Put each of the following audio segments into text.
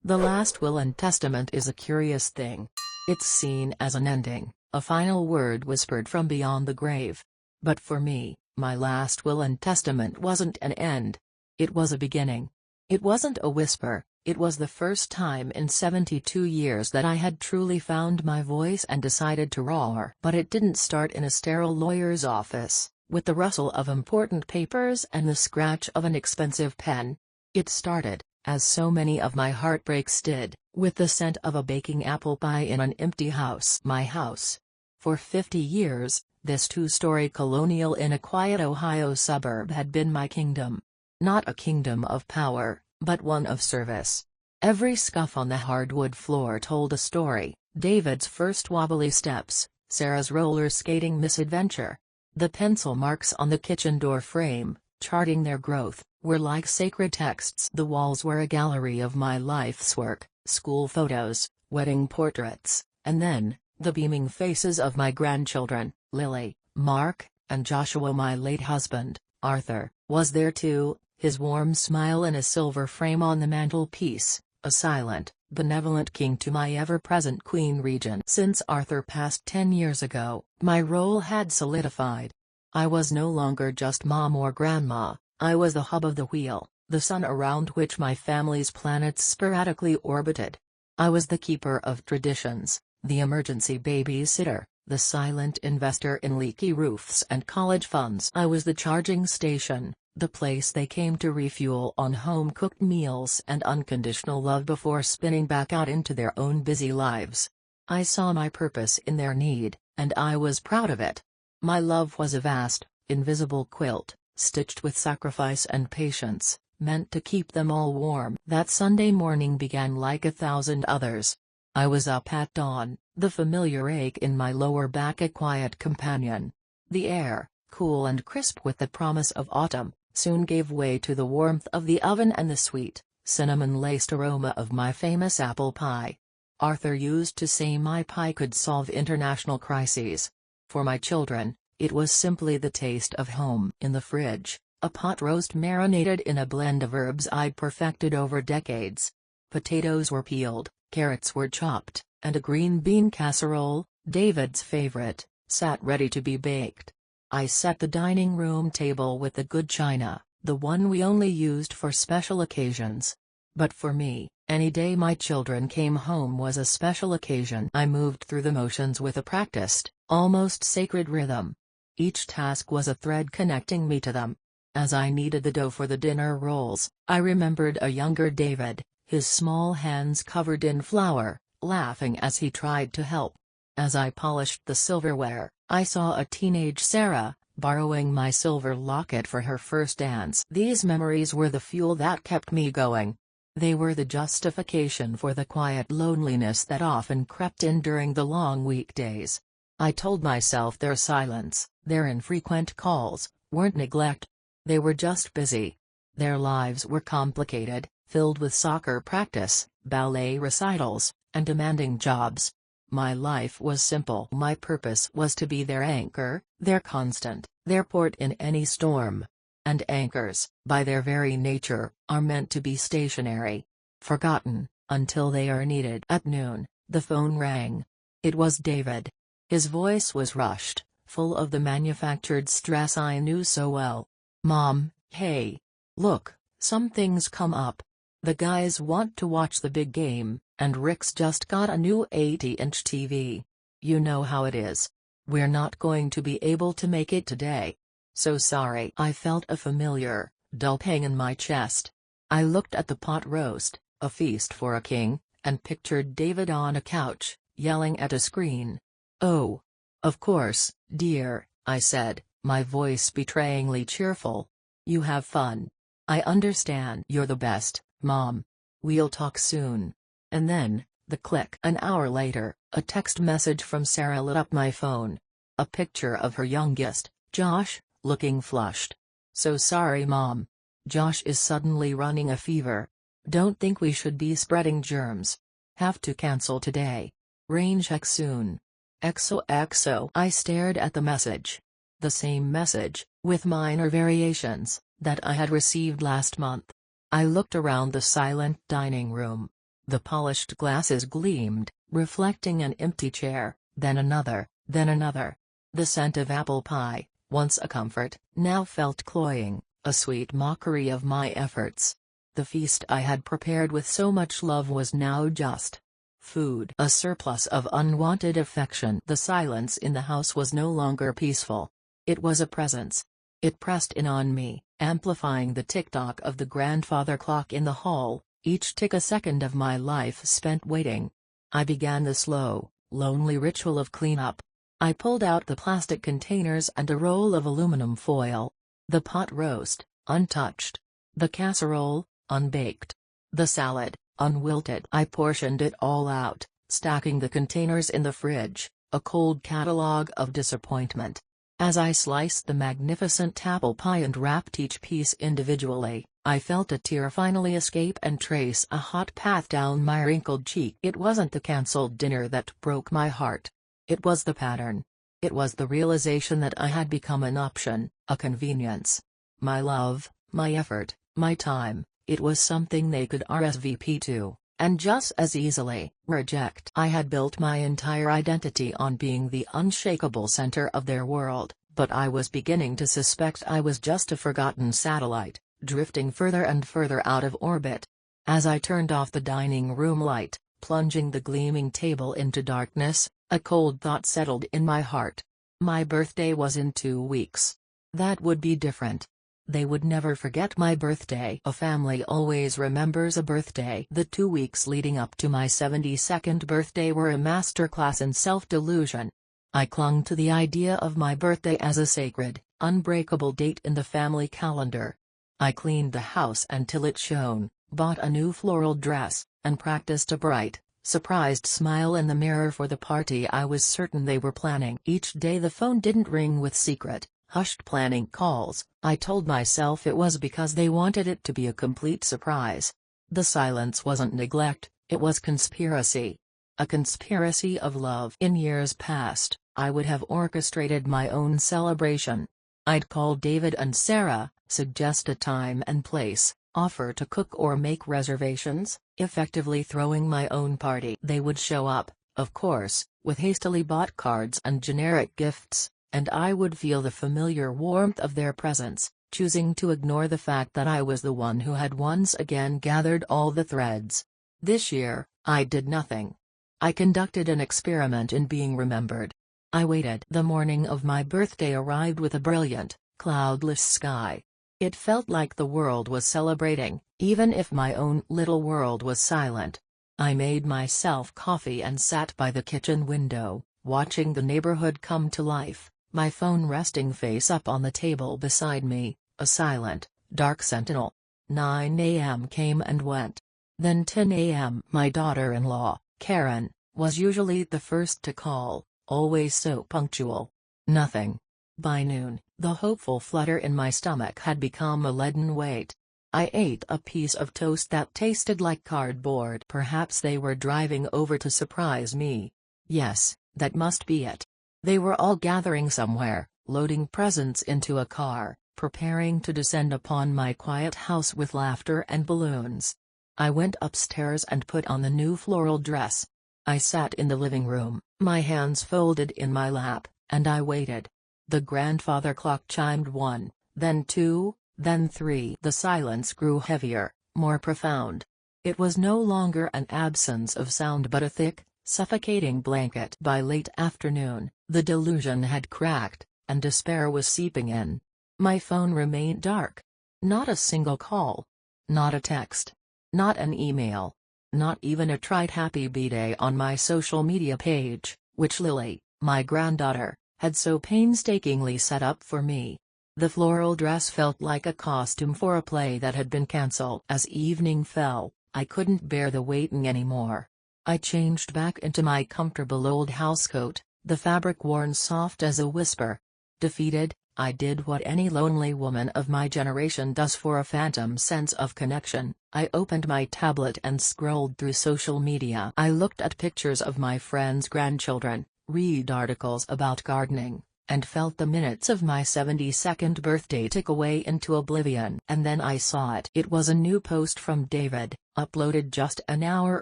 The last will and testament is a curious thing. It's seen as an ending, a final word whispered from beyond the grave. But for me, my last will and testament wasn't an end. It was a beginning. It wasn't a whisper, it was the first time in 72 years that I had truly found my voice and decided to roar. But it didn't start in a sterile lawyer's office, with the rustle of important papers and the scratch of an expensive pen. It started, as so many of my heartbreaks did, with the scent of a baking apple pie in an empty house. My house. For 50 years, this two-story colonial in a quiet Ohio suburb had been my kingdom. Not a kingdom of power, but one of service. Every scuff on the hardwood floor told a story: David's first wobbly steps, Sarah's roller skating misadventure. The pencil marks on the kitchen door frame, charting their growth, were like sacred texts. The walls were a gallery of my life's work: school photos, wedding portraits, and then, the beaming faces of my grandchildren. Lily, Mark, and Joshua. My late husband, Arthur, was there too, his warm smile in a silver frame on the mantelpiece, a silent, benevolent king to my ever-present Queen Regent. Since Arthur passed 10 years ago, my role had solidified. I was no longer just mom or grandma, I was the hub of the wheel, the sun around which my family's planets sporadically orbited. I was the keeper of traditions, the emergency babysitter, the silent investor in leaky roofs and college funds. I was the charging station, the place they came to refuel on home-cooked meals and unconditional love before spinning back out into their own busy lives. I saw my purpose in their need, and I was proud of it. My love was a vast, invisible quilt, stitched with sacrifice and patience, meant to keep them all warm. That Sunday morning began like 1,000 others. I was up at dawn, the familiar ache in my lower back a quiet companion. The air, cool and crisp with the promise of autumn, soon gave way to the warmth of the oven and the sweet, cinnamon-laced aroma of my famous apple pie. Arthur used to say my pie could solve international crises. For my children, it was simply the taste of home. In the fridge, a pot roast marinated in a blend of herbs I'd perfected over decades. Potatoes were peeled, carrots were chopped, and a green bean casserole, David's favorite, sat ready to be baked. I set the dining room table with the good china, the one we only used for special occasions. But for me, any day my children came home was a special occasion. I moved through the motions with a practiced, almost sacred rhythm. Each task was a thread connecting me to them. As I kneaded the dough for the dinner rolls, I remembered a younger David, his small hands covered in flour, laughing as he tried to help. As I polished the silverware, I saw a teenage Sarah, borrowing my silver locket for her first dance. These memories were the fuel that kept me going. They were the justification for the quiet loneliness that often crept in during the long weekdays. I told myself their silence, their infrequent calls, weren't neglect. They were just busy. Their lives were complicated, filled with soccer practice, ballet recitals, and demanding jobs. My life was simple. My purpose was to be their anchor, their constant, their port in any storm. And anchors, by their very nature, are meant to be stationary. Forgotten, until they are needed. At noon, the phone rang. It was David. His voice was rushed, full of the manufactured stress I knew so well. "Mom, hey. Look, something's come up. The guys want to watch the big game, and Rick's just got a new 80-inch TV. You know how it is. We're not going to be able to make it today. So sorry." I felt a familiar, dull pang in my chest. I looked at the pot roast, a feast for a king, and pictured David on a couch, yelling at a screen. "Oh. Of course, dear," I said, my voice betrayingly cheerful. "You have fun. I understand. You're the best, Mom. We'll talk soon." And then, the click. An hour later, a text message from Sarah lit up my phone. A picture of her youngest, Josh, looking flushed. "So sorry, Mom. Josh is suddenly running a fever. Don't think we should be spreading germs. Have to cancel today. Rain check soon. XOXO." I stared at the message. The same message, with minor variations, that I had received last month. I looked around the silent dining room. The polished glasses gleamed, reflecting an empty chair, then another, then another. The scent of apple pie, once a comfort, now felt cloying, a sweet mockery of my efforts. The feast I had prepared with so much love was now just food, a surplus of unwanted affection. The silence in the house was no longer peaceful. It was a presence. It pressed in on me, amplifying the tick-tock of the grandfather clock in the hall, each tick a second of my life spent waiting. I began the slow, lonely ritual of cleanup. I pulled out the plastic containers and a roll of aluminum foil. The pot roast, untouched. The casserole, unbaked. The salad, unwilted. I portioned it all out, stacking the containers in the fridge, a cold catalogue of disappointment. As I sliced the magnificent apple pie and wrapped each piece individually, I felt a tear finally escape and trace a hot path down my wrinkled cheek. It wasn't the cancelled dinner that broke my heart. It was the pattern. It was the realization that I had become an option, a convenience. My love, my effort, my time, it was something they could RSVP to, and just as easily reject. I had built my entire identity on being the unshakable center of their world, but I was beginning to suspect I was just a forgotten satellite, drifting further and further out of orbit. As I turned off the dining room light, plunging the gleaming table into darkness, a cold thought settled in my heart. My birthday was in 2 weeks. That would be different. They would never forget my birthday. A family always remembers a birthday. The 2 weeks leading up to my 72nd birthday were a masterclass in self-delusion. I clung to the idea of my birthday as a sacred, unbreakable date in the family calendar. I cleaned the house until it shone, bought a new floral dress, and practiced a bright, surprised smile in the mirror for the party I was certain they were planning. Each day the phone didn't ring with secret, hushed planning calls. I told myself it was because they wanted it to be a complete surprise. The silence wasn't neglect, it was conspiracy. A conspiracy of love. In years past, I would have orchestrated my own celebration. I'd call David and Sarah, suggest a time and place, offer to cook or make reservations, effectively throwing my own party. They would show up, of course, with hastily bought cards and generic gifts, and I would feel the familiar warmth of their presence, choosing to ignore the fact that I was the one who had once again gathered all the threads. This year, I did nothing. I conducted an experiment in being remembered. I waited. The morning of my birthday arrived with a brilliant, cloudless sky. It felt like the world was celebrating, even if my own little world was silent. I made myself coffee and sat by the kitchen window, watching the neighborhood come to life, my phone resting face up on the table beside me, a silent, dark sentinel. 9 a.m. came and went. Then 10 a.m. My daughter-in-law, Karen, was usually the first to call, always so punctual. Nothing. By noon, the hopeful flutter in my stomach had become a leaden weight. I ate a piece of toast that tasted like cardboard. Perhaps they were driving over to surprise me. Yes, that must be it. They were all gathering somewhere, loading presents into a car, preparing to descend upon my quiet house with laughter and balloons. I went upstairs and put on the new floral dress. I sat in the living room, my hands folded in my lap, and I waited. The grandfather clock chimed 1, then 2, then 3. The silence grew heavier, more profound. It was no longer an absence of sound but a thick, suffocating blanket. By late afternoon, the delusion had cracked, and despair was seeping in. My phone remained dark. Not a single call. Not a text. Not an email. Not even a trite happy B-day on my social media page, which Lily, my granddaughter, had so painstakingly set up for me. The floral dress felt like a costume for a play that had been cancelled. As evening fell, I couldn't bear the waiting anymore. I changed back into my comfortable old housecoat, the fabric worn soft as a whisper. Defeated, I did what any lonely woman of my generation does for a phantom sense of connection. I opened my tablet and scrolled through social media. I looked at pictures of my friends' grandchildren, read articles about gardening, and felt the minutes of my 72nd birthday tick away into oblivion. And then I saw it. It was a new post from David, uploaded just an hour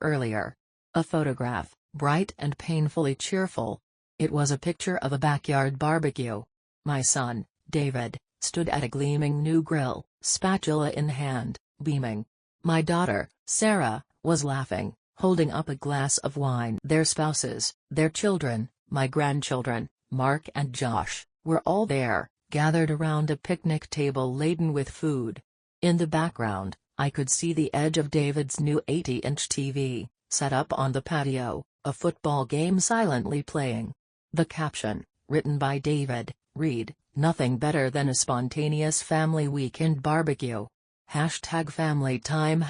earlier. A photograph, bright and painfully cheerful. It was a picture of a backyard barbecue. My son, David, stood at a gleaming new grill, spatula in hand, beaming. My daughter, Sarah, was laughing, holding up a glass of wine. Their spouses, their children, my grandchildren, Mark and Josh, were all there, gathered around a picnic table laden with food. In the background, I could see the edge of David's new 80-inch TV, set up on the patio, a football game silently playing. The caption, written by David, read, "Nothing better than a spontaneous family weekend barbecue. #family time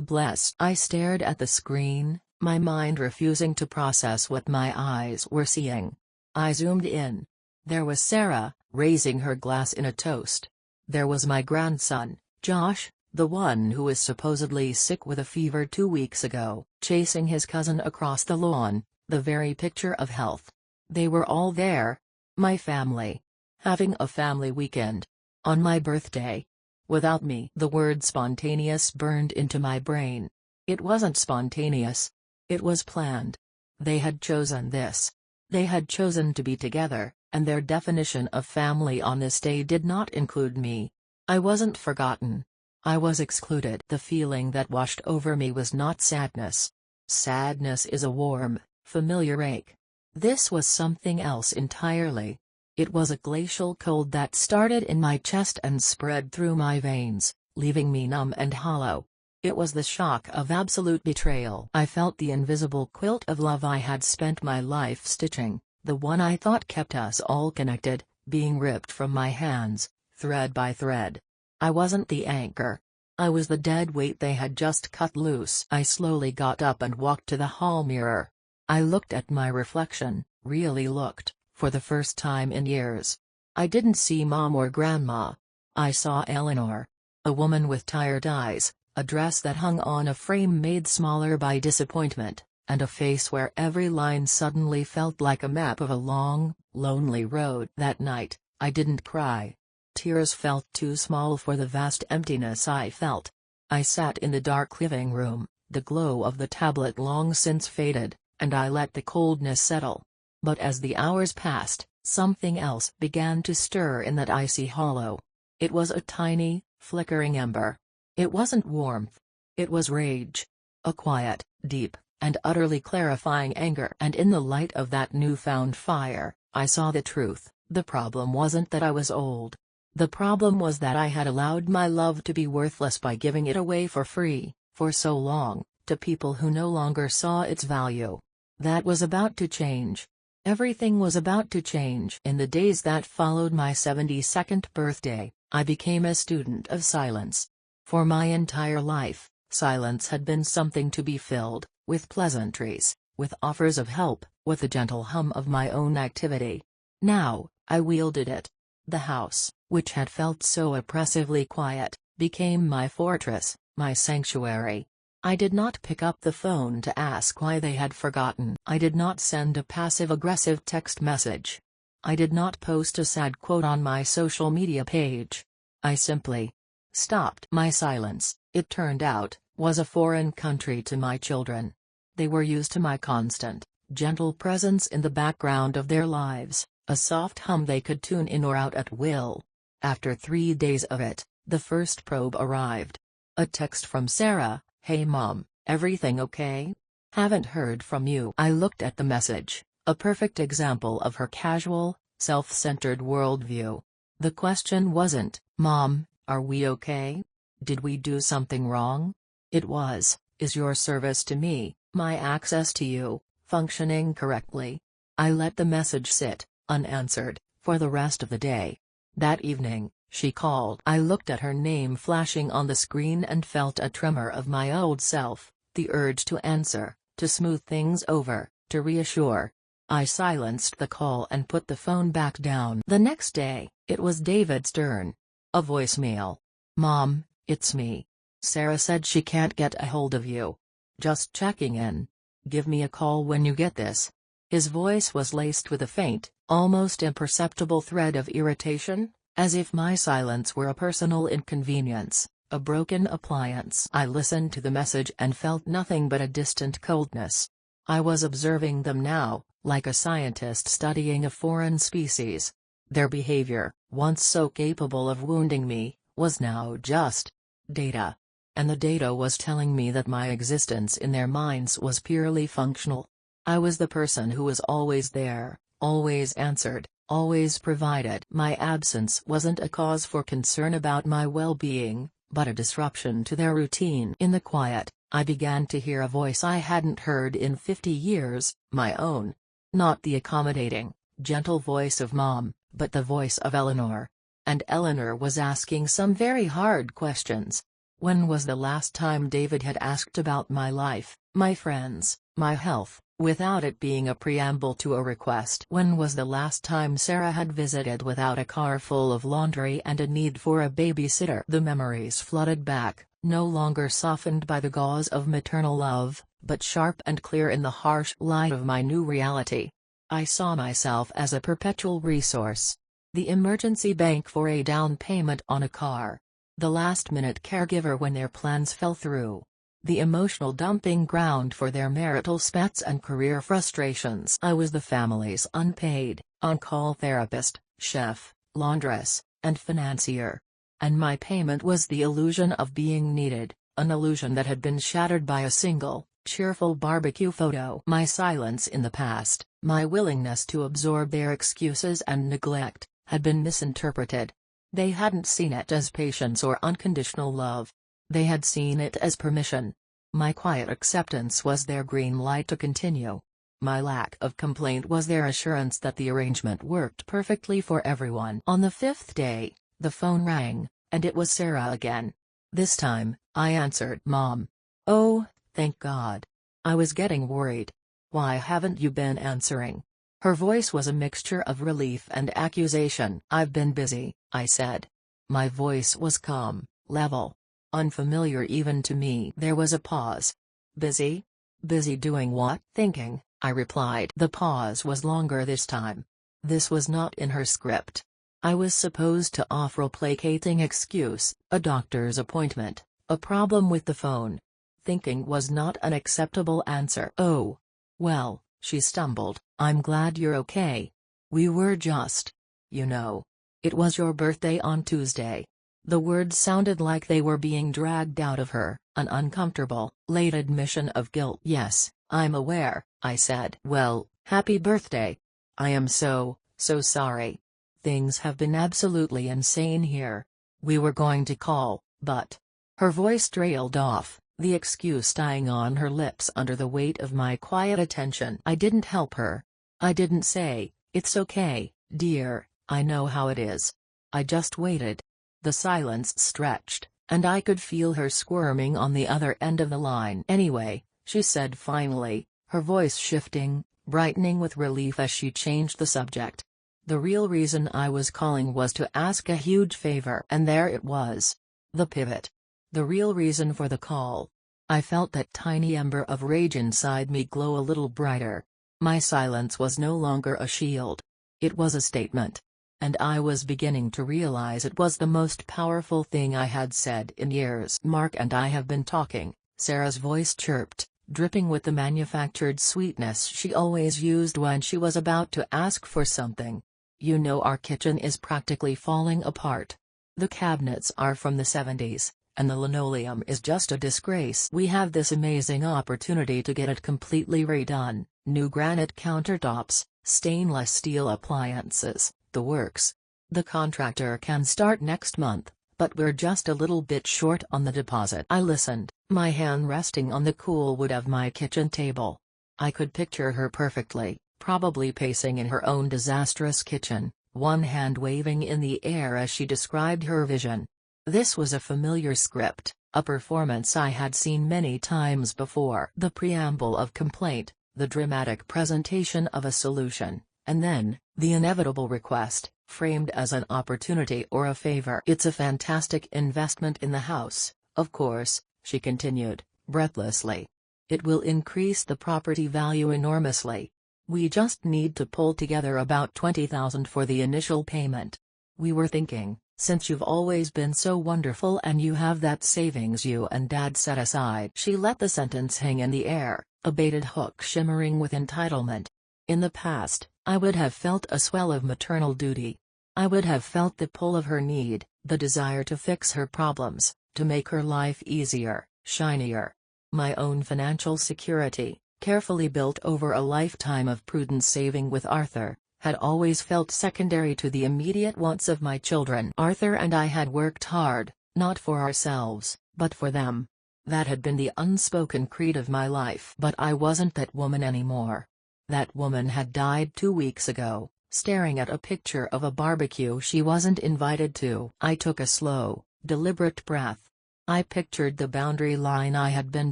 #blessed." I stared at the screen, my mind refusing to process what my eyes were seeing. I zoomed in. There was Sarah, raising her glass in a toast. There was my grandson, Josh, the one who was supposedly sick with a fever 2 weeks ago, chasing his cousin across the lawn, the very picture of health. They were all there. My family. Having a family weekend. On my birthday. Without me. The word spontaneous burned into my brain. It wasn't spontaneous. It was planned. They had chosen this. They had chosen to be together, and their definition of family on this day did not include me. I wasn't forgotten. I was excluded. The feeling that washed over me was not sadness. Sadness is a warm, familiar ache. This was something else entirely. It was a glacial cold that started in my chest and spread through my veins, leaving me numb and hollow. It was the shock of absolute betrayal. I felt the invisible quilt of love I had spent my life stitching, the one I thought kept us all connected, being ripped from my hands, thread by thread. I wasn't the anchor. I was the dead weight they had just cut loose. I slowly got up and walked to the hall mirror. I looked at my reflection, really looked, for the first time in years. I didn't see Mom or Grandma. I saw Eleanor. A woman with tired eyes, a dress that hung on a frame made smaller by disappointment, and a face where every line suddenly felt like a map of a long, lonely road. That night, I didn't cry. Tears felt too small for the vast emptiness I felt. I sat in the dark living room, the glow of the tablet long since faded, and I let the coldness settle. But as the hours passed, something else began to stir in that icy hollow. It was a tiny, flickering ember. It wasn't warmth. It was rage. A quiet, deep, and utterly clarifying anger. And in the light of that newfound fire, I saw the truth. The problem wasn't that I was old. The problem was that I had allowed my love to be worthless by giving it away for free, for so long, to people who no longer saw its value. That was about to change. Everything was about to change. In the days that followed my 72nd birthday, I became a student of silence. For my entire life, silence had been something to be filled, with pleasantries, with offers of help, with the gentle hum of my own activity. Now, I wielded it. The house, which had felt so oppressively quiet, became my fortress, my sanctuary. I did not pick up the phone to ask why they had forgotten. I did not send a passive-aggressive text message. I did not post a sad quote on my social media page. I simply stopped. My silence, it turned out, was a foreign country to my children. They were used to my constant, gentle presence in the background of their lives, a soft hum they could tune in or out at will. After 3 days of it, the first probe arrived. A text from Sarah. "Hey Mom, everything okay? Haven't heard from you." I looked at the message, a perfect example of her casual, self-centered worldview. The question wasn't, "Mom, are we okay? Did we do something wrong?" It was, "Is your service to me, my access to you, functioning correctly?" I let the message sit, unanswered, for the rest of the day. That evening, she called. I looked at her name flashing on the screen and felt a tremor of my old self, the urge to answer, to smooth things over, to reassure. I silenced the call and put the phone back down. The next day, it was David's turn. A voicemail. "Mom, it's me. Sarah said she can't get a hold of you. Just checking in. Give me a call when you get this." His voice was laced with a faint, almost imperceptible thread of irritation, as if my silence were a personal inconvenience, a broken appliance. I listened to the message and felt nothing but a distant coldness. I was observing them now, like a scientist studying a foreign species. Their behavior, once so capable of wounding me, was now just data. And the data was telling me that my existence in their minds was purely functional. I was the person who was always there, always answered, always provided. My absence wasn't a cause for concern about my well-being, but a disruption to their routine. In the quiet, I began to hear a voice I hadn't heard in 50 years, my own. Not the accommodating, gentle voice of Mom, but the voice of Eleanor. And Eleanor was asking some very hard questions. When was the last time David had asked about my life, my friends, my health, without it being a preamble to a request? When was the last time Sarah had visited without a car full of laundry and a need for a babysitter? The memories flooded back, no longer softened by the gauze of maternal love, but sharp and clear in the harsh light of my new reality. I saw myself as a perpetual resource. The emergency bank for a down payment on a car. The last-minute caregiver when their plans fell through. The emotional dumping ground for their marital spats and career frustrations. I was the family's unpaid, on-call therapist, chef, laundress, and financier. And my payment was the illusion of being needed, an illusion that had been shattered by a single, cheerful barbecue photo. My silence in the past, my willingness to absorb their excuses and neglect, had been misinterpreted. They hadn't seen it as patience or unconditional love. They had seen it as permission. My quiet acceptance was their green light to continue. My lack of complaint was their assurance that the arrangement worked perfectly for everyone. On the 5th day, the phone rang, and it was Sarah again. This time, I answered. Mom. Oh, thank God. I was getting worried. Why haven't you been answering? Her voice was a mixture of relief and accusation. I've been busy, I said. My voice was calm, level. Unfamiliar even to me. There was a pause. Busy? Busy doing what? Thinking, I replied. The pause was longer this time. This was not in her script. I was supposed to offer a placating excuse, a doctor's appointment, a problem with the phone. Thinking was not an acceptable answer. Oh. Well, she stumbled, I'm glad you're okay. We were just. You know. It was your birthday on Tuesday. The words sounded like they were being dragged out of her, an uncomfortable, late admission of guilt. Yes, I'm aware, I said. Well, happy birthday. I am so sorry. Things have been absolutely insane here. We were going to call, but. Her voice trailed off, the excuse dying on her lips under the weight of my quiet attention. I didn't help her. I didn't say, it's okay, dear, I know how it is. I just waited. The silence stretched, and I could feel her squirming on the other end of the line. Anyway, she said finally, her voice shifting, brightening with relief as she changed the subject. The real reason I was calling was to ask a huge favor. And there it was. The pivot. The real reason for the call. I felt that tiny ember of rage inside me glow a little brighter. My silence was no longer a shield. It was a statement. And I was beginning to realize it was the most powerful thing I had said in years. Mark and I have been talking, Sarah's voice chirped, dripping with the manufactured sweetness she always used when she was about to ask for something. You know, our kitchen is practically falling apart. The cabinets are from the 70s, and the linoleum is just a disgrace. We have this amazing opportunity to get it completely redone, new granite countertops, stainless steel appliances, the works. The contractor can start next month, but we're just a little bit short on the deposit. I listened, my hand resting on the cool wood of my kitchen table. I could picture her perfectly, probably pacing in her own disastrous kitchen, one hand waving in the air as she described her vision. This was a familiar script, a performance I had seen many times before. The preamble of complaint, the dramatic presentation of a solution, and then, the inevitable request, framed as an opportunity or a favor. It's a fantastic investment in the house, of course, she continued, breathlessly. It will increase the property value enormously. We just need to pull together about $20,000 for the initial payment. We were thinking, since you've always been so wonderful and you have that savings you and Dad set aside." She let the sentence hang in the air, a baited hook shimmering with entitlement. In the past, I would have felt a swell of maternal duty. I would have felt the pull of her need, the desire to fix her problems, to make her life easier, shinier. My own financial security, carefully built over a lifetime of prudent saving with Arthur, had always felt secondary to the immediate wants of my children. Arthur and I had worked hard, not for ourselves, but for them. That had been the unspoken creed of my life. But I wasn't that woman anymore. That woman had died 2 weeks ago, staring at a picture of a barbecue she wasn't invited to. I took a slow, deliberate breath. I pictured the boundary line I had been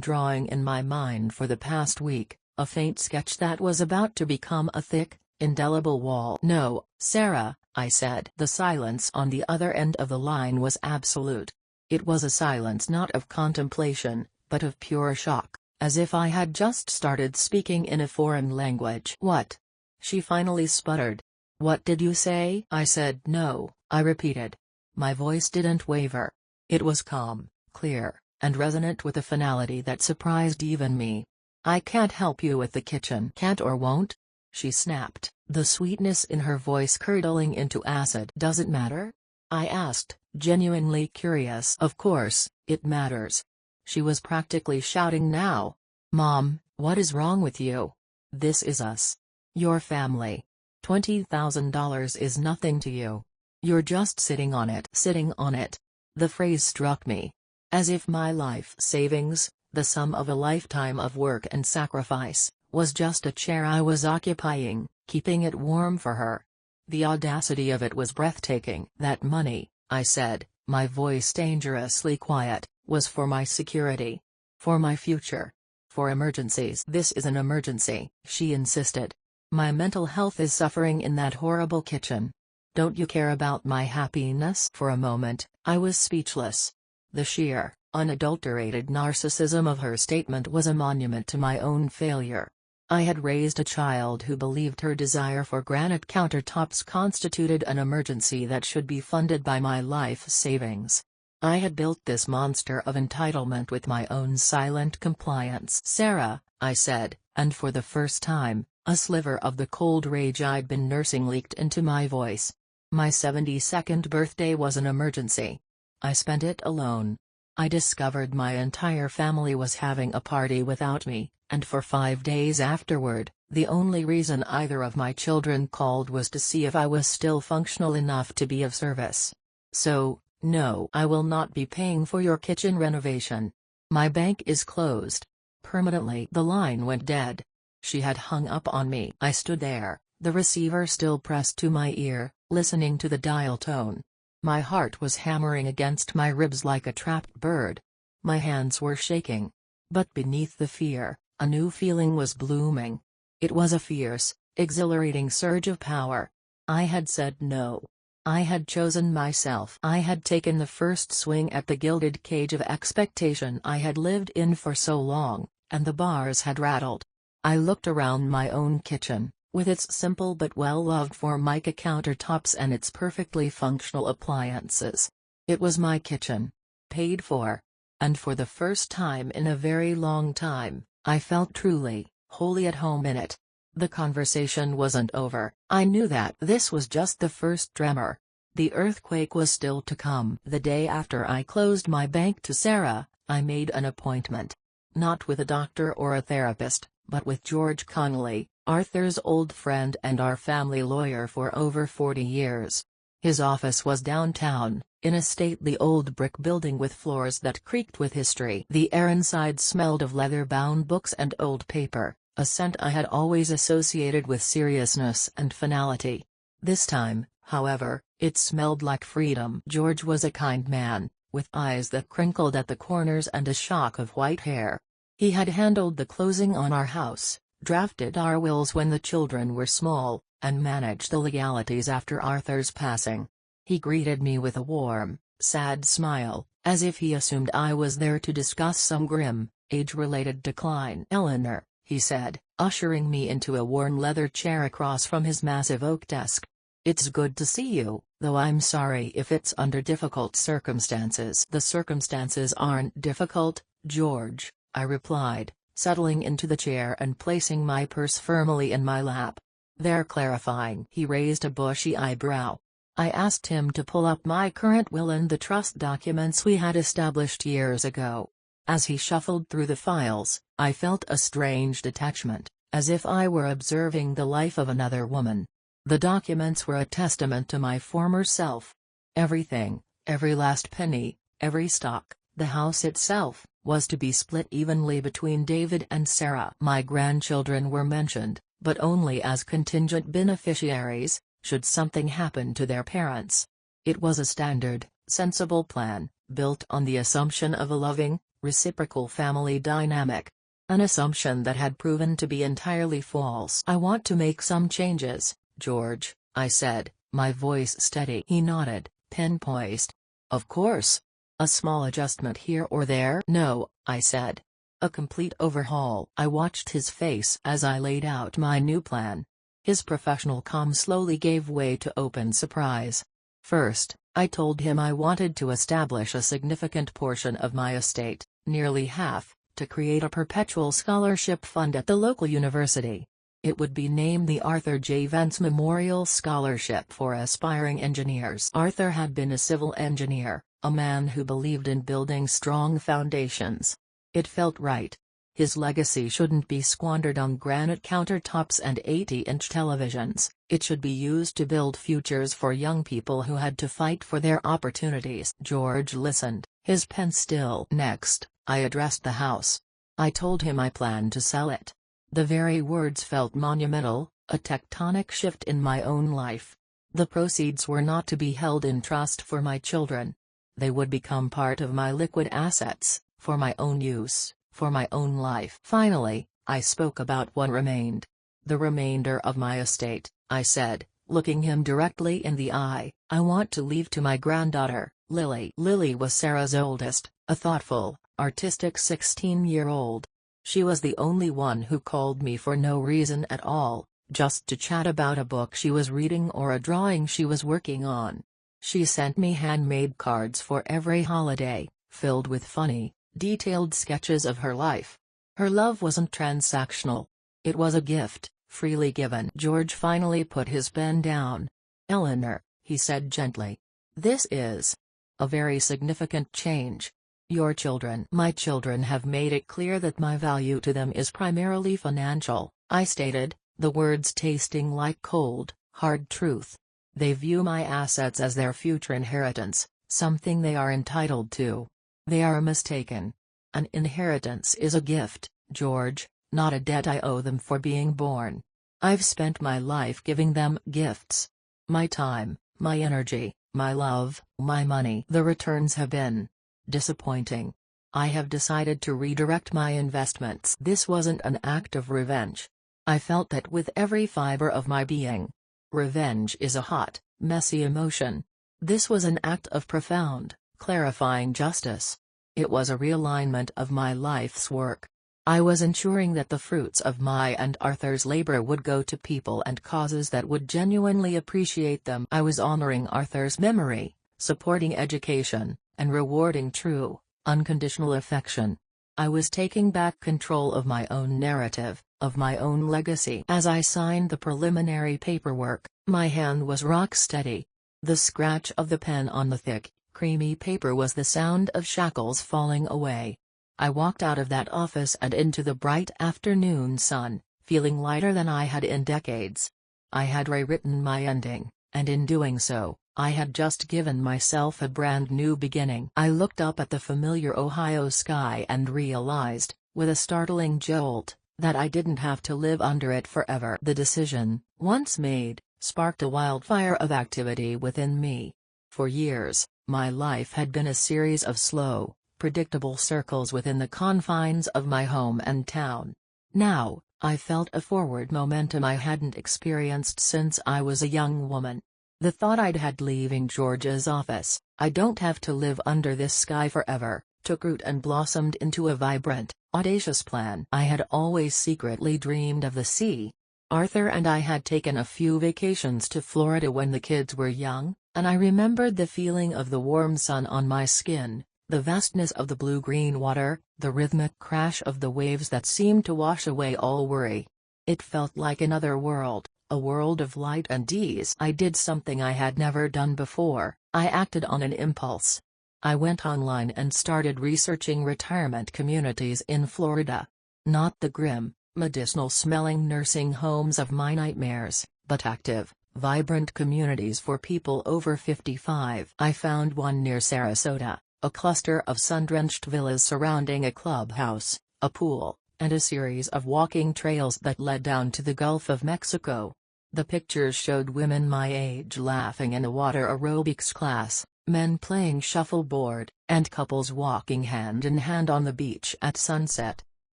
drawing in my mind for the past week, a faint sketch that was about to become a thick, indelible wall. "No, Sarah," I said. The silence on the other end of the line was absolute. It was a silence not of contemplation, but of pure shock, as if I had just started speaking in a foreign language. "What?" she finally sputtered. "What did you say?" I said no, I repeated. My voice didn't waver. It was calm, clear, and resonant with a finality that surprised even me. "I can't help you with the kitchen." "Can't or won't?" she snapped, the sweetness in her voice curdling into acid. "Does it matter?" I asked, genuinely curious. "Of course, it matters." She was practically shouting now. "Mom, what is wrong with you? This is us. Your family. $20,000 is nothing to you. You're just sitting on it." Sitting on it. The phrase struck me. As if my life savings, the sum of a lifetime of work and sacrifice, was just a chair I was occupying, keeping it warm for her. The audacity of it was breathtaking. "That money," I said, my voice dangerously quiet, "was for my security. For my future. For emergencies." "This is an emergency," she insisted. "My mental health is suffering in that horrible kitchen. Don't you care about my happiness?" For a moment, I was speechless. The sheer, unadulterated narcissism of her statement was a monument to my own failure. I had raised a child who believed her desire for granite countertops constituted an emergency that should be funded by my life savings. I had built this monster of entitlement with my own silent compliance. "Sarah," I said, and for the first time, a sliver of the cold rage I'd been nursing leaked into my voice. "My 72nd birthday was an emergency. I spent it alone. I discovered my entire family was having a party without me, and for 5 days afterward, the only reason either of my children called was to see if I was still functional enough to be of service. So, no, I will not be paying for your kitchen renovation. My bank is closed. Permanently." The line went dead. She had hung up on me. I stood there, the receiver still pressed to my ear, listening to the dial tone. My heart was hammering against my ribs like a trapped bird. My hands were shaking. But beneath the fear, a new feeling was blooming. It was a fierce, exhilarating surge of power. I had said no. I had chosen myself. I had taken the first swing at the gilded cage of expectation I had lived in for so long, and the bars had rattled. I looked around my own kitchen, with its simple but well-loved Formica countertops and its perfectly functional appliances. It was my kitchen. Paid for. And for the first time in a very long time, I felt truly, wholly at home in it. The conversation wasn't over. I knew that this was just the first tremor. The earthquake was still to come. The day after I closed my bank to Sarah, I made an appointment. Not with a doctor or a therapist, but with George Connolly, Arthur's old friend and our family lawyer for over 40 years. His office was downtown, in a stately old brick building with floors that creaked with history. The air inside smelled of leather-bound books and old paper, a scent I had always associated with seriousness and finality. This time, however, it smelled like freedom. George was a kind man, with eyes that crinkled at the corners and a shock of white hair. He had handled the closing on our house, drafted our wills when the children were small, and managed the legalities after Arthur's passing. He greeted me with a warm, sad smile, as if he assumed I was there to discuss some grim, age-related decline. "Eleanor," he said, ushering me into a worn leather chair across from his massive oak desk. "It's good to see you, though I'm sorry if it's under difficult circumstances." "The circumstances aren't difficult, George," I replied, settling into the chair and placing my purse firmly in my lap. "They're clarifying." He raised a bushy eyebrow. I asked him to pull up my current will and the trust documents we had established years ago. As he shuffled through the files, I felt a strange detachment, as if I were observing the life of another woman. The documents were a testament to my former self. Everything, every last penny, every stock, the house itself, was to be split evenly between David and Sarah. My grandchildren were mentioned, but only as contingent beneficiaries, should something happen to their parents. It was a standard, sensible plan, built on the assumption of a loving, reciprocal family dynamic. An assumption that had proven to be entirely false. "I want to make some changes, George," I said, my voice steady. He nodded, pen poised. "Of course. A small adjustment here or there?" "No," I said. "A complete overhaul." I watched his face as I laid out my new plan. His professional calm slowly gave way to open surprise. First, I told him I wanted to establish a significant portion of my estate, nearly half, to create a perpetual scholarship fund at the local university. It would be named the Arthur J. Vance Memorial Scholarship for Aspiring Engineers. Arthur had been a civil engineer, a man who believed in building strong foundations. It felt right. His legacy shouldn't be squandered on granite countertops and 80-inch televisions. It should be used to build futures for young people who had to fight for their opportunities. George listened, his pen still. Next, I addressed the house. I told him I planned to sell it. The very words felt monumental, a tectonic shift in my own life. The proceeds were not to be held in trust for my children. They would become part of my liquid assets, for my own use, for my own life. Finally, I spoke about what remained. "The remainder of my estate," I said, looking him directly in the eye, "I want to leave to my granddaughter, Lily." Lily was Sarah's oldest, a thoughtful, artistic 16-year-old. She was the only one who called me for no reason at all, just to chat about a book she was reading or a drawing she was working on. She sent me handmade cards for every holiday, filled with funny, detailed sketches of her life. Her love wasn't transactional. It was a gift, freely given. George finally put his pen down. "Eleanor," he said gently. "This is a very significant change. Your children, my children, have made it clear that my value to them is primarily financial," I stated, the words tasting like cold, hard truth. "They view my assets as their future inheritance, something they are entitled to. They are mistaken. An inheritance is a gift, George, not a debt I owe them for being born. I've spent my life giving them gifts. My time, my energy, my love, my money. The returns have been disappointing. I have decided to redirect my investments." This wasn't an act of revenge. I felt that with every fiber of my being. Revenge is a hot, messy emotion. This was an act of profound, clarifying justice. It was a realignment of my life's work. I was ensuring that the fruits of my and Arthur's labor would go to people and causes that would genuinely appreciate them. I was honoring Arthur's memory, supporting education, and rewarding true, unconditional affection. I was taking back control of my own narrative, of my own legacy. As I signed the preliminary paperwork, my hand was rock steady. The scratch of the pen on the thick, creamy paper was the sound of shackles falling away. I walked out of that office and into the bright afternoon sun, feeling lighter than I had in decades. I had rewritten my ending, and in doing so, I had just given myself a brand new beginning. I looked up at the familiar Ohio sky and realized, with a startling jolt, that I didn't have to live under it forever. The decision, once made, sparked a wildfire of activity within me. For years, my life had been a series of slow, predictable circles within the confines of my home and town. Now, I felt a forward momentum I hadn't experienced since I was a young woman. The thought I'd had leaving George's office, "I don't have to live under this sky forever," took root and blossomed into a vibrant, audacious plan. I had always secretly dreamed of the sea. Arthur and I had taken a few vacations to Florida when the kids were young, and I remembered the feeling of the warm sun on my skin, the vastness of the blue-green water, the rhythmic crash of the waves that seemed to wash away all worry. It felt like another world, a world of light and ease. I did something I had never done before. I acted on an impulse. I went online and started researching retirement communities in Florida. Not the grim, medicinal-smelling nursing homes of my nightmares, but active, vibrant communities for people over 55. I found one near Sarasota, a cluster of sun-drenched villas surrounding a clubhouse, a pool, and a series of walking trails that led down to the Gulf of Mexico. The pictures showed women my age laughing in a water aerobics class, men playing shuffleboard, and couples walking hand in hand on the beach at sunset.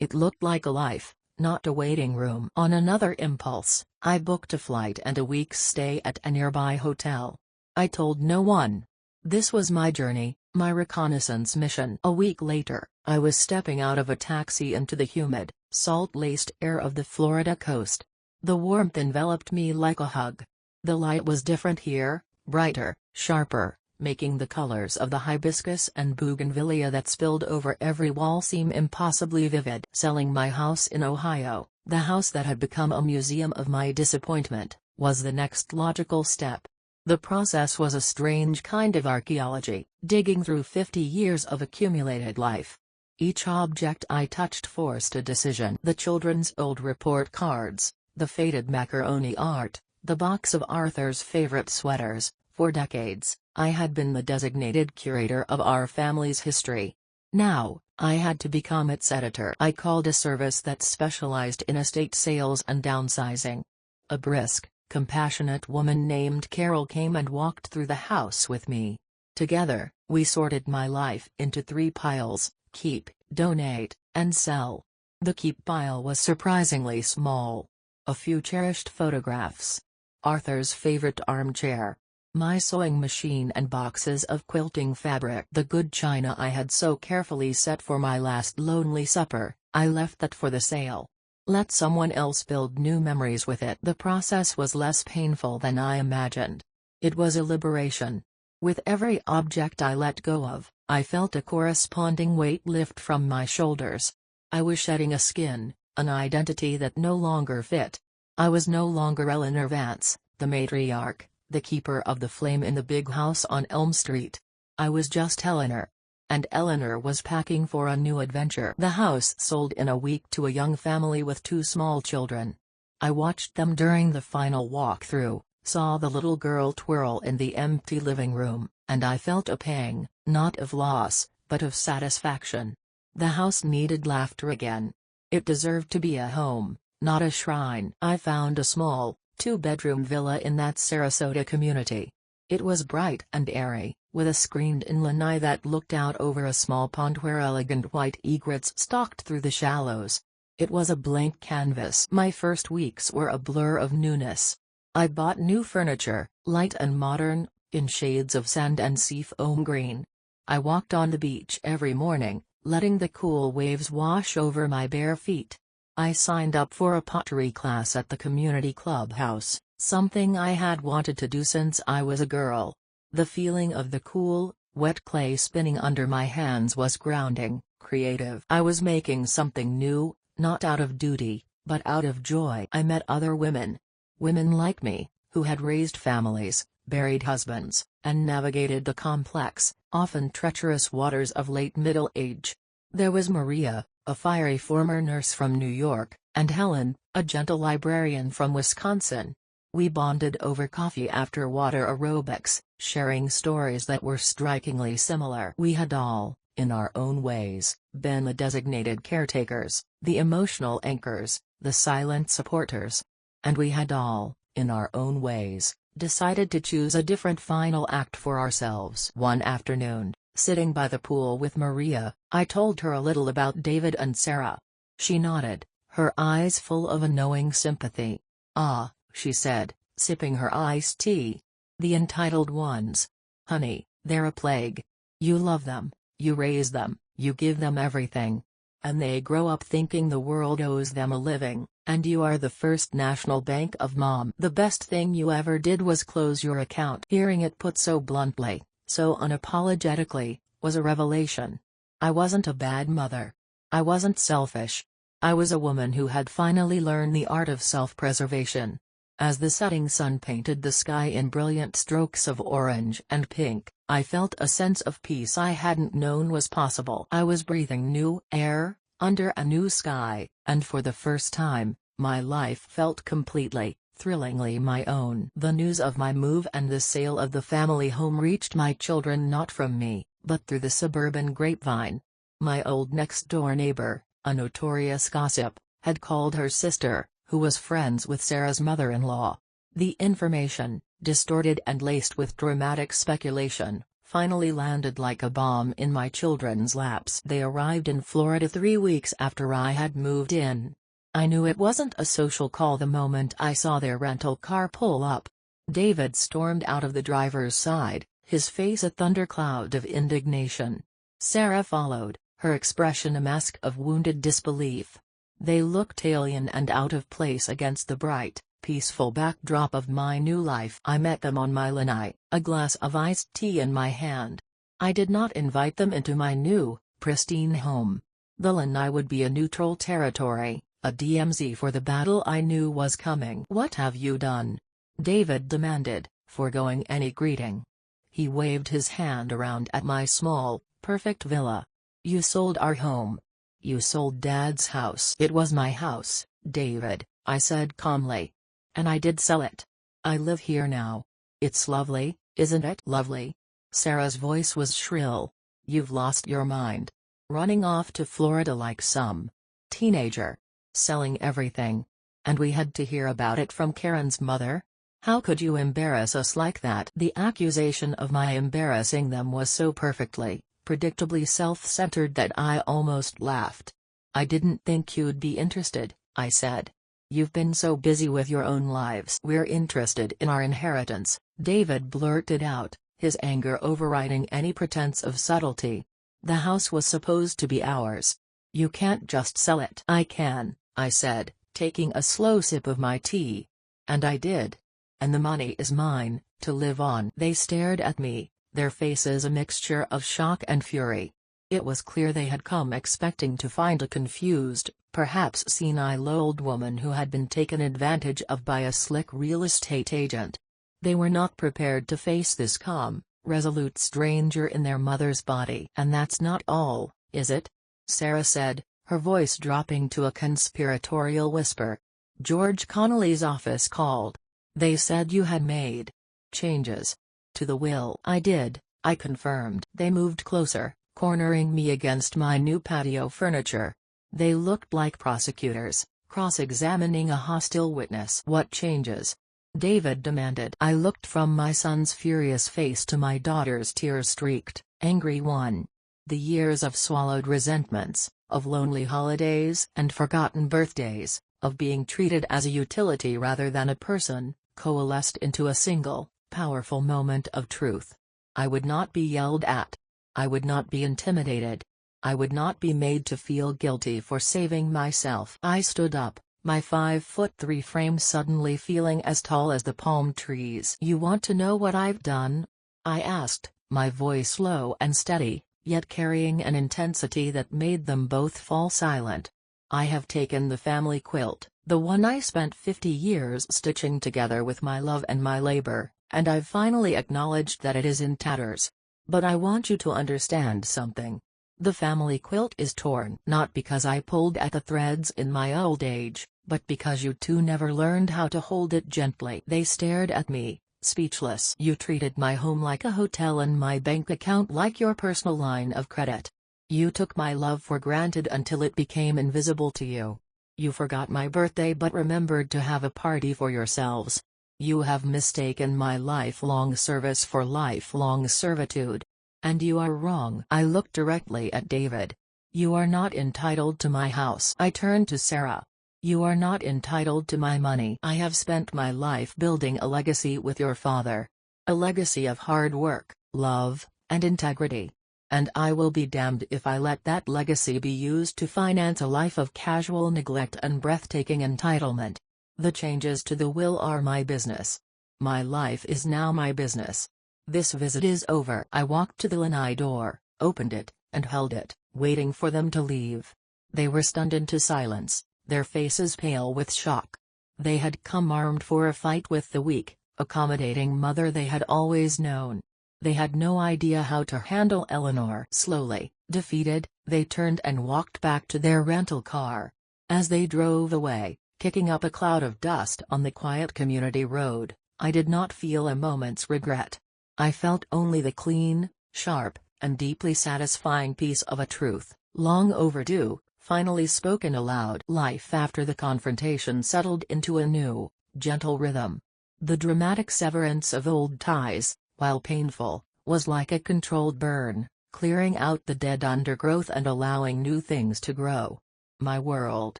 It looked like a life, not a waiting room. On another impulse, I booked a flight and a week's stay at a nearby hotel. I told no one. This was my journey, my reconnaissance mission. A week later, I was stepping out of a taxi into the humid, salt-laced air of the Florida coast. The warmth enveloped me like a hug. The light was different here, brighter, sharper, making the colors of the hibiscus and bougainvillea that spilled over every wall seem impossibly vivid. Selling my house in Ohio, the house that had become a museum of my disappointment, was the next logical step. The process was a strange kind of archaeology, digging through 50 years of accumulated life. Each object I touched forced a decision. The children's old report cards, the faded macaroni art, the box of Arthur's favorite sweaters. For decades, I had been the designated curator of our family's history. Now, I had to become its editor. I called a service that specialized in estate sales and downsizing. A brisk, compassionate woman named Carol came and walked through the house with me. Together, we sorted my life into 3 piles: keep, donate, and sell. The keep pile was surprisingly small. A few cherished photographs. Arthur's favorite armchair. My sewing machine and boxes of quilting fabric. The good china I had so carefully set for my last lonely supper, I left that for the sale. Let someone else build new memories with it. The process was less painful than I imagined. It was a liberation. With every object I let go of, I felt a corresponding weight lift from my shoulders. I was shedding a skin, an identity that no longer fit. I was no longer Eleanor Vance, the matriarch, the keeper of the flame in the big house on Elm Street. I was just Eleanor. And Eleanor was packing for a new adventure. The house sold in a week to a young family with 2 small children. I watched them during the final walkthrough, saw the little girl twirl in the empty living room, and I felt a pang, not of loss, but of satisfaction. The house needed laughter again. It deserved to be a home, not a shrine. I found a small, 2-bedroom villa in that Sarasota community. It was bright and airy, with a screened-in lanai that looked out over a small pond where elegant white egrets stalked through the shallows. It was a blank canvas. My first weeks were a blur of newness. I bought new furniture, light and modern, in shades of sand and seafoam green. I walked on the beach every morning, letting the cool waves wash over my bare feet. I signed up for a pottery class at the community clubhouse, something I had wanted to do since I was a girl. The feeling of the cool, wet clay spinning under my hands was grounding, creative. I was making something new, not out of duty, but out of joy. I met other women. Women like me, who had raised families, buried husbands, and navigated the complex, often treacherous waters of late middle age. There was Maria, a fiery former nurse from New York, and Helen, a gentle librarian from Wisconsin. We bonded over coffee after water aerobics, sharing stories that were strikingly similar. We had all, in our own ways, been the designated caretakers, the emotional anchors, the silent supporters. And we had all, in our own ways, decided to choose a different final act for ourselves. One afternoon, sitting by the pool with Maria, I told her a little about David and Sarah. She nodded, her eyes full of a knowing sympathy. "Ah," she said, sipping her iced tea. "The entitled ones. Honey, they're a plague. You love them, you raise them, You give them everything. And they grow up thinking the world owes them a living, and you are the First National Bank of Mom. The best thing you ever did was close your account. Hearing it put so bluntly, so unapologetically, was a revelation. I wasn't a bad mother. I wasn't selfish. I was a woman who had finally learned the art of self-preservation. As the setting sun painted the sky in brilliant strokes of orange and pink, I felt a sense of peace I hadn't known was possible. I was breathing new air, under a new sky, and for the first time, my life felt completely, thrillingly my own. The news of my move and the sale of the family home reached my children not from me, but through the suburban grapevine. My old next-door neighbor, a notorious gossip, had called her sister, who was friends with Sarah's mother-in-law. The information, distorted and laced with dramatic speculation, finally landed like a bomb in my children's laps. They arrived in Florida 3 weeks after I had moved in. I knew it wasn't a social call the moment I saw their rental car pull up. David stormed out of the driver's side, his face a thundercloud of indignation. Sarah followed, her expression a mask of wounded disbelief. They looked alien and out of place against the bright, peaceful backdrop of my new life. I met them on my lanai, a glass of iced tea in my hand. I did not invite them into my new, pristine home. The lanai would be a neutral territory, a DMZ for the battle I knew was coming. "What have you done?" David demanded, foregoing any greeting. He waved his hand around at my small, perfect villa. "You sold our home. You sold Dad's house." "It was my house, David," I said calmly. "And I did sell it. I live here now. It's lovely, isn't it?" "Lovely?" Sarah's voice was shrill. "You've lost your mind. Running off to Florida like some teenager. Selling everything. And we had to hear about it from Karen's mother? How could you embarrass us like that?" The accusation of my embarrassing them was so perfectly, predictably self-centered that I almost laughed. "I didn't think you'd be interested," I said. "You've been so busy with your own lives." "We're interested in our inheritance," David blurted out, his anger overriding any pretense of subtlety. "The house was supposed to be ours. You can't just sell it." "I can," I said, taking a slow sip of my tea. "And I did. And the money is mine, to live on." They stared at me, their faces a mixture of shock and fury. It was clear they had come expecting to find a confused, perhaps senile old woman who had been taken advantage of by a slick real estate agent. They were not prepared to face this calm, resolute stranger in their mother's body. "And that's not all, is it?" Sarah said, her voice dropping to a conspiratorial whisper. "George Connolly's office called. They said you had made changes to the will." "I did," I confirmed. They moved closer, cornering me against my new patio furniture. They looked like prosecutors, cross-examining a hostile witness. "What changes?" David demanded. I looked from my son's furious face to my daughter's tear-streaked, angry one. The years of swallowed resentments, of lonely holidays and forgotten birthdays, of being treated as a utility rather than a person, coalesced into a single, powerful moment of truth. I would not be yelled at. I would not be intimidated. I would not be made to feel guilty for saving myself. I stood up, my 5'3" frame suddenly feeling as tall as the palm trees. "You want to know what I've done?" I asked, my voice low and steady, yet carrying an intensity that made them both fall silent. "I have taken the family quilt, the one I spent 50 years stitching together with my love and my labor, and I've finally acknowledged that it is in tatters. But I want you to understand something. The family quilt is torn not because I pulled at the threads in my old age, but because you two never learned how to hold it gently." They stared at me, speechless. "You treated my home like a hotel and my bank account like your personal line of credit. You took my love for granted until it became invisible to you. You forgot my birthday but remembered to have a party for yourselves. You have mistaken my lifelong service for lifelong servitude. And you are wrong." I looked directly at David. "You are not entitled to my house." I turned to Sarah. "You are not entitled to my money. I have spent my life building a legacy with your father. A legacy of hard work, love, and integrity. and I will be damned if I let that legacy be used to finance a life of casual neglect and breathtaking entitlement. The changes to the will are my business. My life is now my business. This visit is over. I walked to the lanai door, opened it, and held it, waiting for them to leave. They were stunned into silence, their faces pale with shock. They had come armed for a fight with the weak, accommodating mother they had always known. They had no idea how to handle Eleanor. Slowly, defeated, they turned and walked back to their rental car. As they drove away, kicking up a cloud of dust on the quiet community road, I did not feel a moment's regret. I felt only the clean, sharp, and deeply satisfying peace of a truth, long overdue, finally spoken aloud. Life after the confrontation settled into a new, gentle rhythm. The dramatic severance of old ties, while painful, was like a controlled burn, clearing out the dead undergrowth and allowing new things to grow. My world,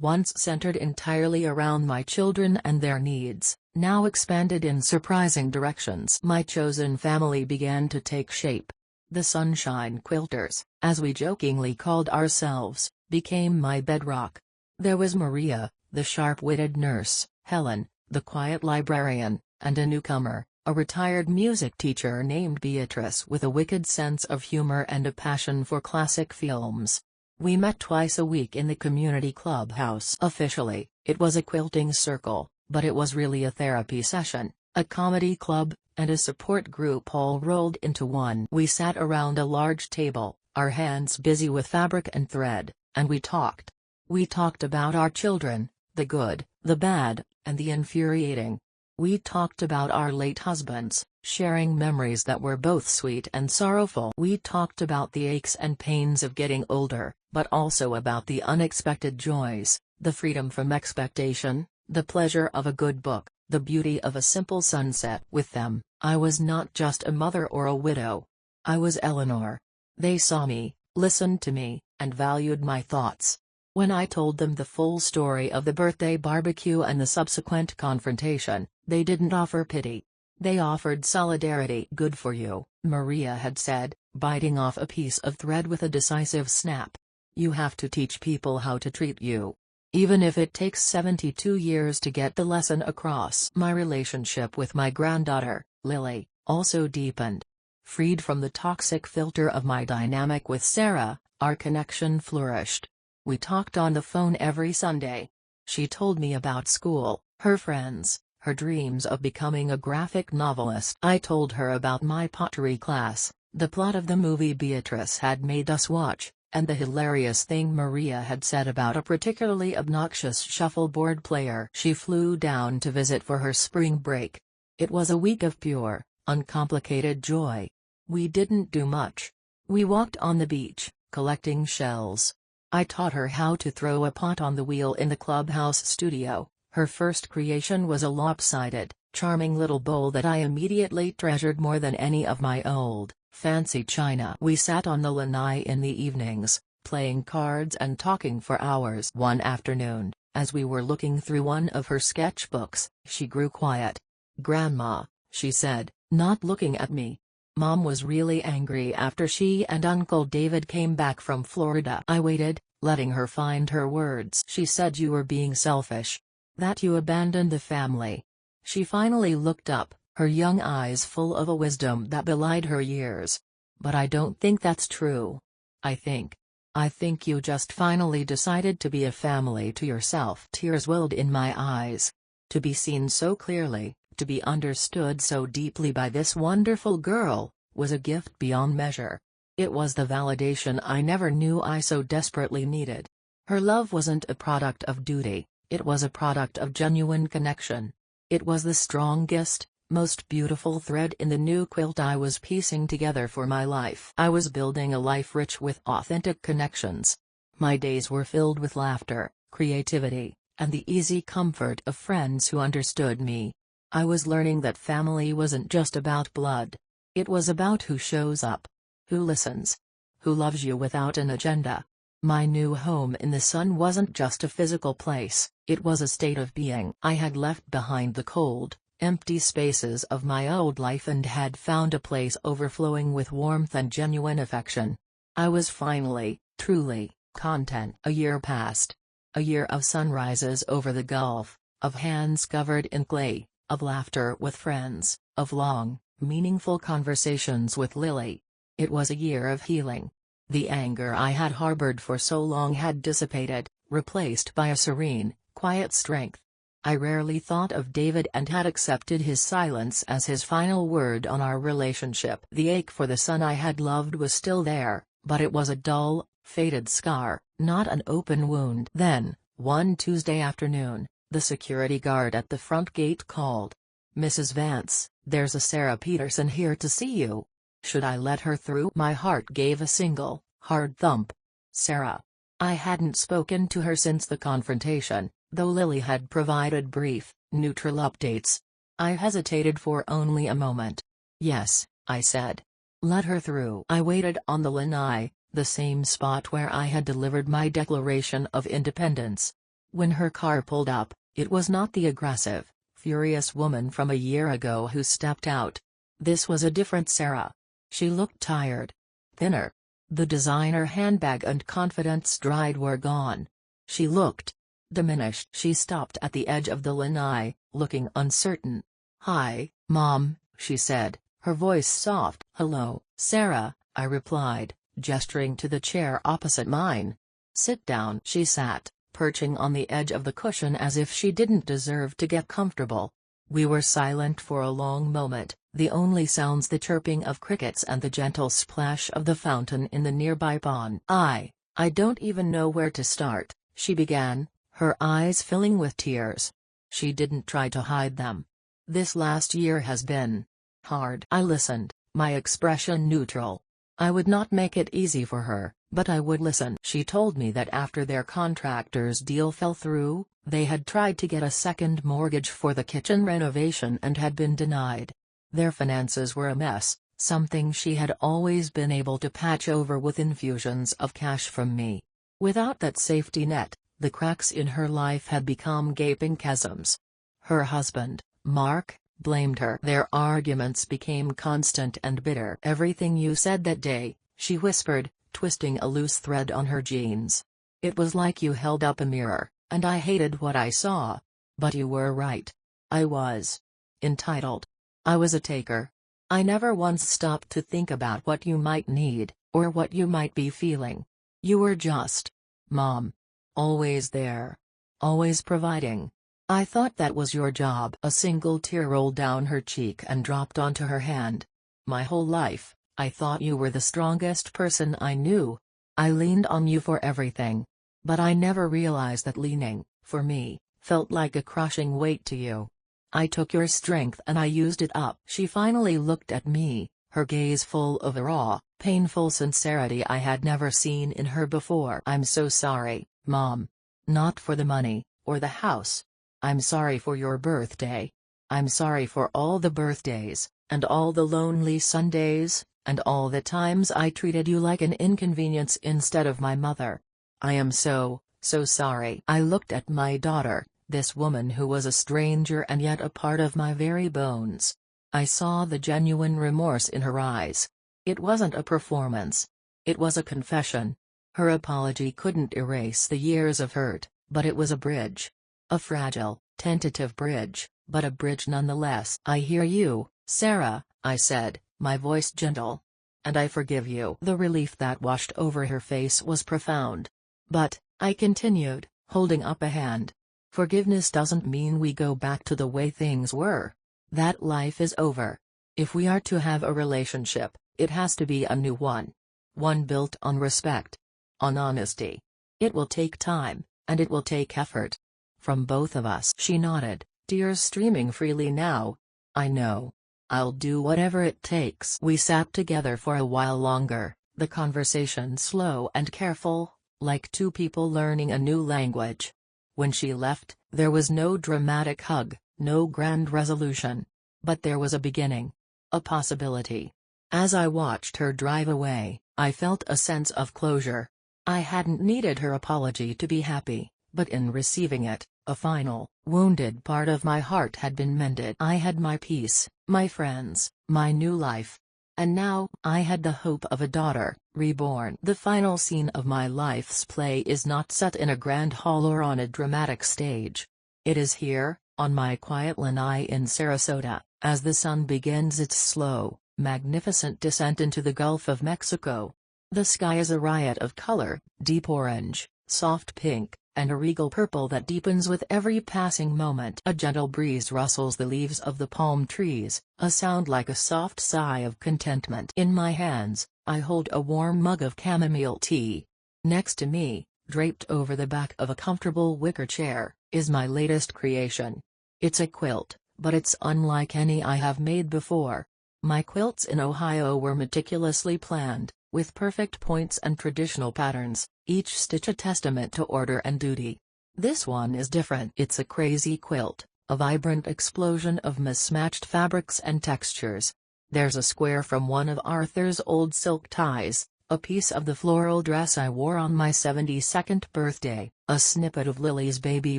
once centered entirely around my children and their needs, now expanded in surprising directions. My chosen family began to take shape. The Sunshine Quilters, as we jokingly called ourselves, became my bedrock. There was Maria, the sharp-witted nurse, Helen, the quiet librarian, and a newcomer, a retired music teacher named Beatrice with a wicked sense of humor and a passion for classic films. We met twice a week in the community clubhouse. Officially, it was a quilting circle, but it was really a therapy session, a comedy club, and a support group all rolled into one. We sat around a large table, our hands busy with fabric and thread, and we talked. We talked about our children, the good, the bad, and the infuriating. We talked about our late husbands, sharing memories that were both sweet and sorrowful. We talked about the aches and pains of getting older, but also about the unexpected joys, the freedom from expectation, the pleasure of a good book, the beauty of a simple sunset. With them, I was not just a mother or a widow. I was Eleanor. They saw me, listened to me, and valued my thoughts. When I told them the full story of the birthday barbecue and the subsequent confrontation, they didn't offer pity. They offered solidarity. Good for you, Maria had said, biting off a piece of thread with a decisive snap. You have to teach people how to treat you. Even if it takes 72 years to get the lesson across. My relationship with my granddaughter, Lily, also deepened. Freed from the toxic filter of my dynamic with Sarah, our connection flourished. We talked on the phone every Sunday. She told me about school, her friends, her dreams of becoming a graphic novelist. I told her about my pottery class, the plot of the movie Beatrice had made us watch, and the hilarious thing Maria had said about a particularly obnoxious shuffleboard player. She flew down to visit for her spring break. It was a week of pure, uncomplicated joy. We didn't do much. We walked on the beach, collecting shells. I taught her how to throw a pot on the wheel in the clubhouse studio. Her first creation was a lopsided, charming little bowl that I immediately treasured more than any of my old, fancy china. We sat on the lanai in the evenings, playing cards and talking for hours. One afternoon, as we were looking through one of her sketchbooks, she grew quiet. "Grandma," she said, not looking at me. Mom was really angry after she and Uncle David came back from Florida. I waited, letting her find her words. "She said you were being selfish. That you abandoned the family." She finally looked up, her young eyes full of a wisdom that belied her years. "But I don't think that's true. I think you just finally decided to be a family to yourself." Tears welled in my eyes. To be seen so clearly, to be understood so deeply by this wonderful girl, was a gift beyond measure. It was the validation I never knew I so desperately needed. Her love wasn't a product of duty, it was a product of genuine connection. It was the strongest, most beautiful thread in the new quilt I was piecing together for my life. I was building a life rich with authentic connections. My days were filled with laughter, creativity, and the easy comfort of friends who understood me. I was learning that family wasn't just about blood. It was about who shows up, who listens, who loves you without an agenda. My new home in the sun wasn't just a physical place, it was a state of being. I had left behind the cold, empty spaces of my old life and had found a place overflowing with warmth and genuine affection. I was finally, truly, content. A year passed. A year of sunrises over the Gulf, of hands covered in clay, of laughter with friends, of long, meaningful conversations with Lily. It was a year of healing. The anger I had harbored for so long had dissipated, replaced by a serene, quiet strength. I rarely thought of David and had accepted his silence as his final word on our relationship. The ache for the son I had loved was still there, but it was a dull, faded scar, not an open wound. Then, one Tuesday afternoon, the security guard at the front gate called. "Mrs. Vance, there's a Sarah Peterson here to see you." Should I let her through? My heart gave a single, hard thump. Sarah. I hadn't spoken to her since the confrontation, though Lily had provided brief, neutral updates. I hesitated for only a moment. "Yes," I said. "Let her through." I waited on the lanai, the same spot where I had delivered my Declaration of Independence. When her car pulled up, it was not the aggressive, furious woman from a year ago who stepped out. This was a different Sarah. She looked tired. Thinner. The designer handbag and confident stride were gone. She looked diminished. She stopped at the edge of the lanai, looking uncertain. "Hi, Mom," she said, her voice soft. "Hello, Sarah," I replied, gesturing to the chair opposite mine. "Sit down." She sat, perching on the edge of the cushion as if she didn't deserve to get comfortable. We were silent for a long moment, the only sounds the chirping of crickets and the gentle splash of the fountain in the nearby pond. I don't even know where to start," she began, her eyes filling with tears. She didn't try to hide them. "This last year has been hard." I listened, my expression neutral. I would not make it easy for her, but I would listen. She told me that after their contractor's deal fell through, they had tried to get a second mortgage for the kitchen renovation and had been denied. Their finances were a mess, something she had always been able to patch over with infusions of cash from me. Without that safety net, the cracks in her life had become gaping chasms. Her husband, Mark, blamed her. Their arguments became constant and bitter. "Everything you said that day," she whispered, twisting a loose thread on her jeans. "It was like you held up a mirror, and I hated what I saw. But you were right. I was entitled. I was a taker. I never once stopped to think about what you might need, or what you might be feeling. You were just Mom. Always there. Always providing. I thought that was your job." A single tear rolled down her cheek and dropped onto her hand. "My whole life, I thought you were the strongest person I knew. I leaned on you for everything. But I never realized that leaning, for me, felt like a crushing weight to you. I took your strength and I used it up." She finally looked at me, her gaze full of a raw, painful sincerity I had never seen in her before. "I'm so sorry, Mom. Not for the money, or the house. I'm sorry for your birthday. I'm sorry for all the birthdays, and all the lonely Sundays, and all the times I treated you like an inconvenience instead of my mother. I am so sorry." I looked at my daughter, this woman who was a stranger and yet a part of my very bones. I saw the genuine remorse in her eyes. It wasn't a performance. It was a confession. Her apology couldn't erase the years of hurt, but it was a bridge. A fragile, tentative bridge, but a bridge nonetheless. "I hear you, Sarah," I said, my voice gentle. "And I forgive you." The relief that washed over her face was profound. "But," I continued, holding up a hand, "forgiveness doesn't mean we go back to the way things were. That life is over. If we are to have a relationship, it has to be a new one. One built on respect. On honesty. It will take time, and it will take effort. From both of us." She nodded, tears streaming freely now. "I know. I'll do whatever it takes." We sat together for a while longer, the conversation slow and careful, like two people learning a new language. When she left, there was no dramatic hug, no grand resolution. But there was a beginning. A possibility. As I watched her drive away, I felt a sense of closure. I hadn't needed her apology to be happy, but in receiving it, a final, wounded part of my heart had been mended. I had my peace, my friends, my new life. And now, I had the hope of a daughter, reborn. The final scene of my life's play is not set in a grand hall or on a dramatic stage. It is here, on my quiet lanai in Sarasota, as the sun begins its slow, magnificent descent into the Gulf of Mexico. The sky is a riot of color, deep orange, soft pink, and a regal purple that deepens with every passing moment. A gentle breeze rustles the leaves of the palm trees, a sound like a soft sigh of contentment. In my hands, I hold a warm mug of chamomile tea. Next to me, draped over the back of a comfortable wicker chair, is my latest creation. It's a quilt, but it's unlike any I have made before. My quilts in Ohio were meticulously planned, with perfect points and traditional patterns, each stitch a testament to order and duty. This one is different. It's a crazy quilt, a vibrant explosion of mismatched fabrics and textures. There's a square from one of Arthur's old silk ties, a piece of the floral dress I wore on my 72nd birthday, a snippet of Lily's baby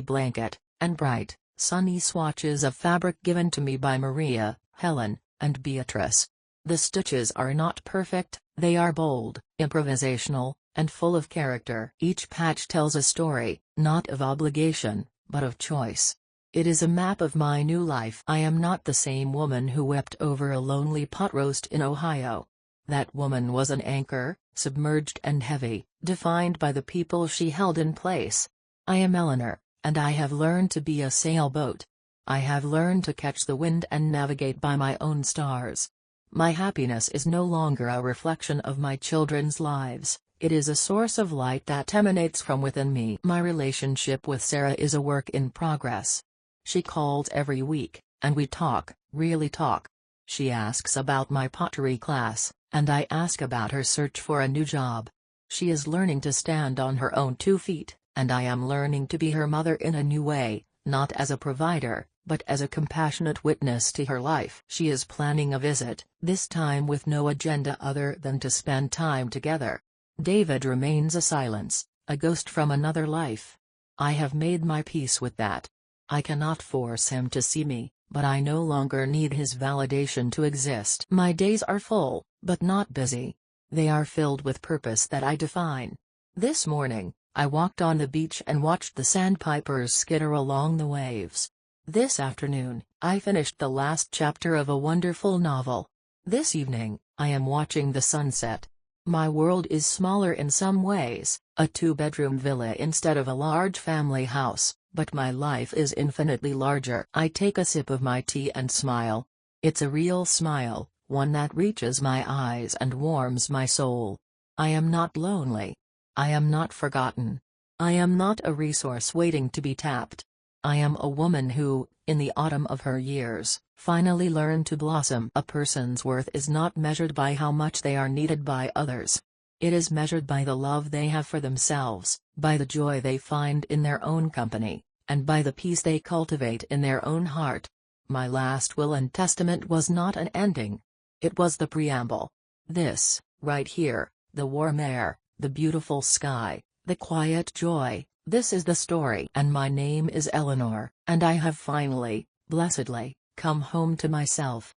blanket, and bright, sunny swatches of fabric given to me by Maria, Helen, and Beatrice. The stitches are not perfect, they are bold, improvisational, and full of character. Each patch tells a story, not of obligation, but of choice. It is a map of my new life. I am not the same woman who wept over a lonely pot roast in Ohio. That woman was an anchor, submerged and heavy, defined by the people she held in place. I am Eleanor, and I have learned to be a sailboat. I have learned to catch the wind and navigate by my own stars. My happiness is no longer a reflection of my children's lives, it is a source of light that emanates from within me. My relationship with Sarah is a work in progress. She calls every week, and we talk, really talk. She asks about my pottery class, and I ask about her search for a new job. She is learning to stand on her own 2 feet, and I am learning to be her mother in a new way, not as a provider, but as a compassionate witness to her life. She is planning a visit, this time with no agenda other than to spend time together. David remains a silence, a ghost from another life. I have made my peace with that. I cannot force him to see me, but I no longer need his validation to exist. My days are full, but not busy. They are filled with purpose that I define. This morning, I walked on the beach and watched the sandpipers skitter along the waves. This afternoon, I finished the last chapter of a wonderful novel. This evening, I am watching the sunset. My world is smaller in some ways, a 2-bedroom villa instead of a large family house, but my life is infinitely larger. I take a sip of my tea and smile. It's a real smile, one that reaches my eyes and warms my soul. I am not lonely. I am not forgotten. I am not a resource waiting to be tapped. I am a woman who, in the autumn of her years, finally learned to blossom. A person's worth is not measured by how much they are needed by others. It is measured by the love they have for themselves, by the joy they find in their own company, and by the peace they cultivate in their own heart. My last will and testament was not an ending. It was the preamble. This, right here, the warm air, the beautiful sky, the quiet joy, this is the story. And my name is Eleanor, and I have finally, blessedly, come home to myself.